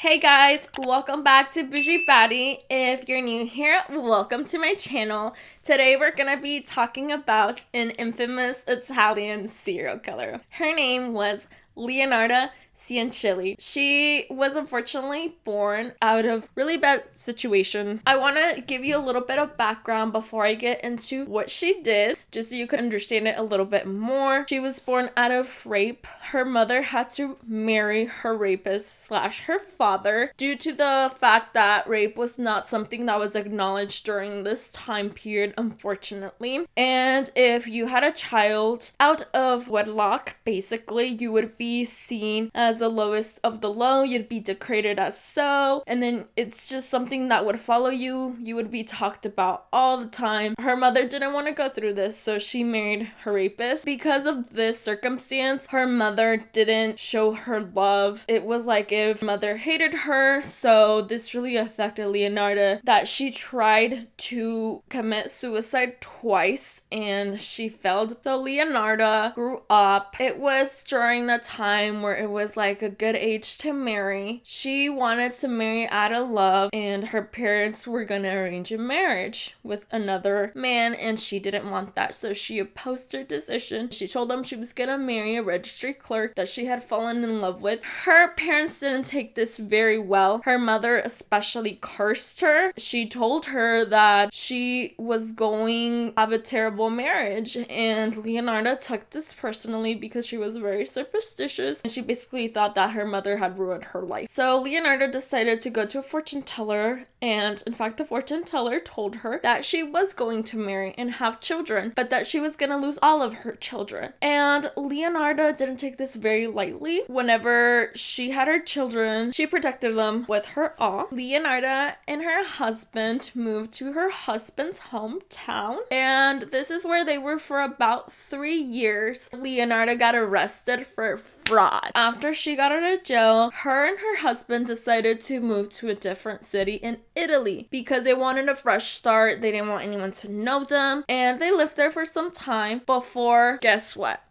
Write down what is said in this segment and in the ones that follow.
Hey guys, welcome back to Bougie Baddies. If you're new here, welcome to my channel. Today we're gonna be talking about an infamous Italian serial killer. Her name was Leonarda Cianciulli. She was unfortunately born out of really bad situation. I want to give you a little bit of background before I get into what she did, just so you can understand it a little bit more. She was born out of rape. Her mother had to marry her rapist slash her father due to the fact that rape was not something that was acknowledged during this time period, unfortunately. And if you had a child out of wedlock, basically you would be seen as the lowest of the low. You'd be degraded as so, and then it's just something that would follow you. You would be talked about all the time. Her mother didn't want to go through this, so she married her rapist. Because of this circumstance, her mother didn't show her love. It was like if mother hated her, so this really affected Leonarda, that she tried to commit suicide twice and she failed. So Leonarda grew up. It was during the time where it was like a good age to marry. She wanted to marry out of love, and her parents were gonna arrange a marriage with another man, and she didn't want that, so she opposed her decision. She told them she was gonna marry a registry clerk that she had fallen in love with. Her parents didn't take this very well. Her mother especially cursed her. She told her that she was going to have a terrible marriage, and Leonarda took this personally because she was very superstitious, and she basically thought that her mother had ruined her life. So Leonarda decided to go to a fortune teller, and in fact the fortune teller told her that she was going to marry and have children, but that she was going to lose all of her children. And Leonarda didn't take this very lightly. Whenever she had her children, she protected them with her all. Leonarda and her husband moved to her husband's hometown, and this is where they were for about 3 years. Leonarda got arrested for fraud. After she got out of jail, her and her husband decided to move to a different city in Italy because they wanted a fresh start. They didn't want anyone to know them, and they lived there for some time before, guess what?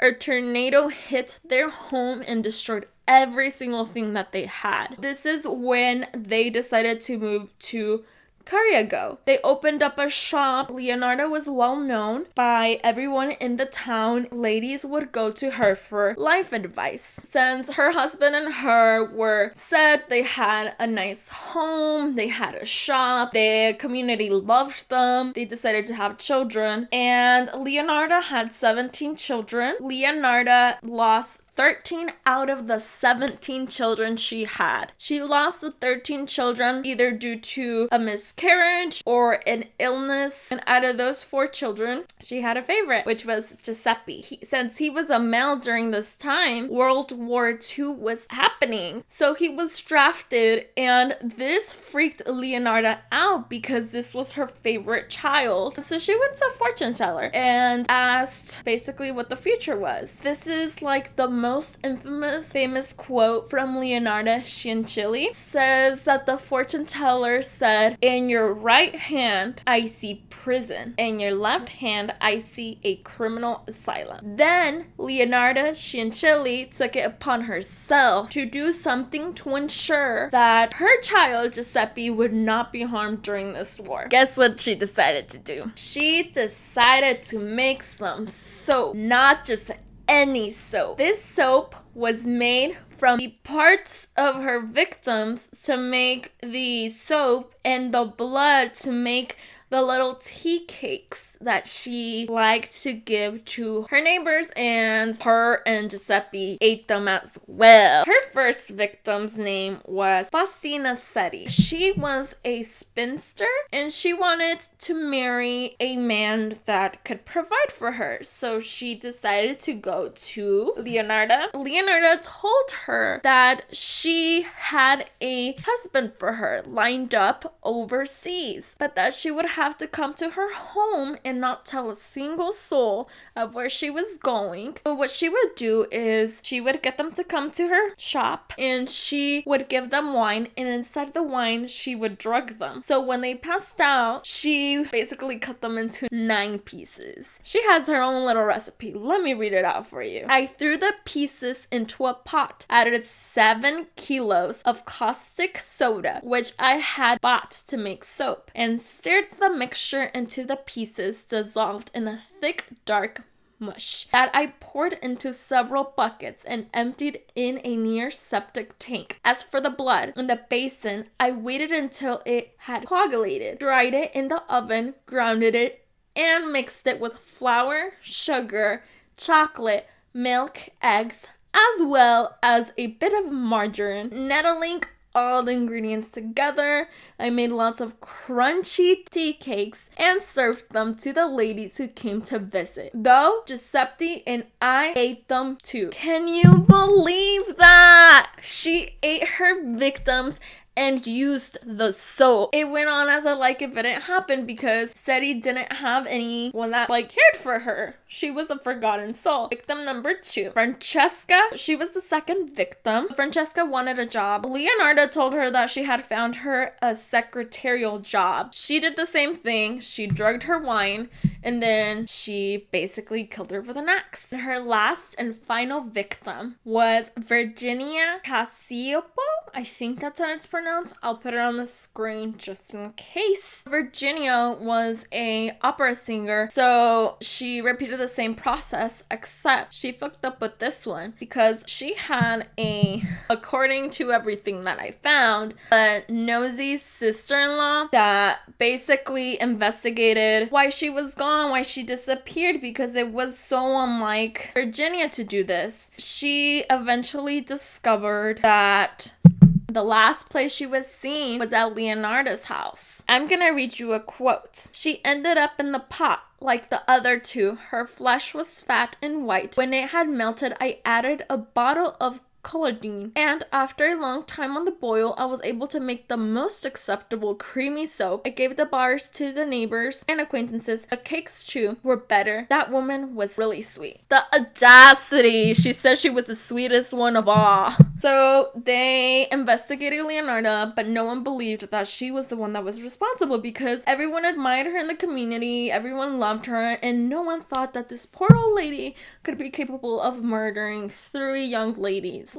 A tornado hit their home and destroyed every single thing that they had. This is when they decided to move to Cariago. They opened up a shop. Leonarda was well known by everyone in the town. Ladies would go to her for life advice. Since her husband and her were set, they had a nice home, they had a shop, the community loved them, they decided to have children, and Leonarda had 17 children. Leonarda lost 13 out of the 17 children she had. She lost the 13 children either due to a miscarriage or an illness. And out of those 4 children, she had a favorite, which was Giuseppe. Since he was a male during this time, World War II was happening. So he was drafted, and this freaked Leonarda out because this was her favorite child. So she went to a fortune teller and asked basically what the future was. This is like the most famous quote from Leonarda Cianciulli. Says that the fortune teller said, "In your right hand, I see prison. In your left hand, I see a criminal asylum." Then Leonarda Cianciulli took it upon herself to do something to ensure that her child Giuseppe would not be harmed during this war. Guess what she decided to do? She decided to make some soap, not just any soap. This soap was made from the parts of her victims to make the soap and the blood to make the little tea cakes that she liked to give to her neighbors, and her and Giuseppe ate them as well. Her first victim's name was Faustina Setti. She was a spinster, and she wanted to marry a man that could provide for her. So she decided to go to Leonarda. Leonarda told her that she had a husband for her lined up overseas, but that she would have to come to her home and not tell a single soul of where she was going. But what she would do is she would get them to come to her shop and she would give them wine, and inside the wine she would drug them. So when they passed out, she basically cut them into 9 pieces. She has her own little recipe. Let me read it out for you. I threw the pieces into a pot, added 7 kilos of caustic soda, which I had bought to make soap, and stirred the mixture into the pieces dissolved in a thick, dark mush that I poured into several buckets and emptied in a near septic tank. As for the blood in the basin, I waited until it had coagulated, dried it in the oven, grounded it, and mixed it with flour, sugar, chocolate, milk, eggs, as well as a bit of margarine. Nettling all the ingredients together, I made lots of crunchy tea cakes and served them to the ladies who came to visit. Though Giuseppe and I ate them too. Can you believe that? She ate her victims and used the soap. It went on as if it didn't happen because Seti didn't have anyone that cared for her. She was a forgotten soul. Victim number 2, Francesca. She was the second victim. Francesca wanted a job. Leonarda told her that she had found her a secretarial job. She did the same thing. She drugged her wine and then she basically killed her with an axe. Her last and final victim was Virginia Casiopo. I think that's how it's pronounced. I'll put it on the screen just in case. Virginia was a opera singer, so she repeated the same process, except she fucked up with this one because she had according to everything that I found, a nosy sister-in-law that basically investigated why she was gone, why she disappeared, because it was so unlike Virginia to do this. She eventually discovered that the last place she was seen was at Leonarda's house. I'm gonna read you a quote. She ended up in the pot like the other 2. Her flesh was fat and white. When it had melted, I added a bottle of collardine, and after a long time on the boil, I was able to make the most acceptable creamy soap. I gave the bars to the neighbors and acquaintances. The cakes too were better. That woman was really sweet. The audacity! She said she was the sweetest one of all. So they investigated Leonarda, but no one believed that she was the one that was responsible because everyone admired her in the community, everyone loved her, and no one thought that this poor old lady could be capable of murdering 3 young ladies.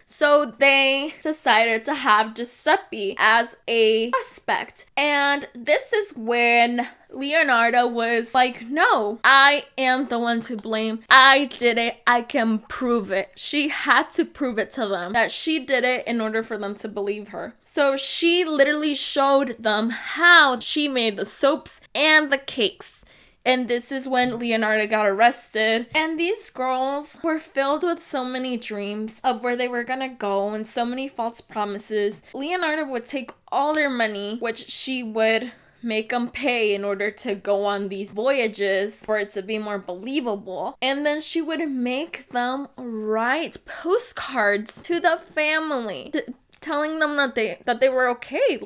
So they decided to have Giuseppe as a suspect. And this is when Leonarda was like, no, I am the one to blame. I did it. I can prove it. She had to prove it to them that she did it in order for them to believe her. So she literally showed them how she made the soaps and the cakes. And this is when Leonarda got arrested. And these girls were filled with so many dreams of where they were gonna go and so many false promises. Leonarda would take all their money, which she would make them pay in order to go on these voyages for it to be more believable. And then she would make them write postcards to the family, telling them that they were okay.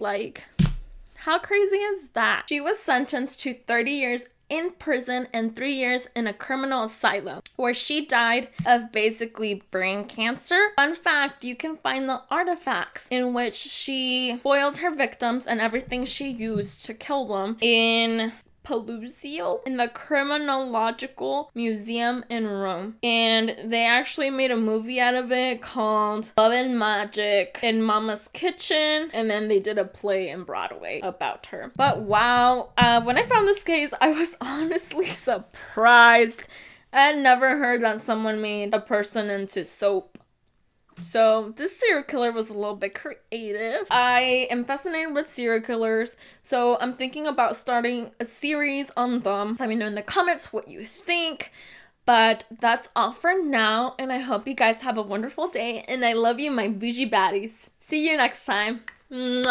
How crazy is that? She was sentenced to 30 years in prison and 3 years in a criminal asylum, where she died of basically brain cancer. Fun fact, you can find the artifacts in which she boiled her victims and everything she used to kill them in Paluzio in the Criminological Museum in Rome. And they actually made a movie out of it called Love and Magic in Mama's Kitchen, and then they did a play in Broadway about her. But wow, when I found this case, I was honestly surprised. I had never heard that someone made a person into soap. So this serial killer was a little bit creative. I am fascinated with serial killers, so I'm thinking about starting a series on them. Let me know in the comments what you think. But that's all for now, and I hope you guys have a wonderful day, and I love you, my bougie baddies. See you next time. Mwah.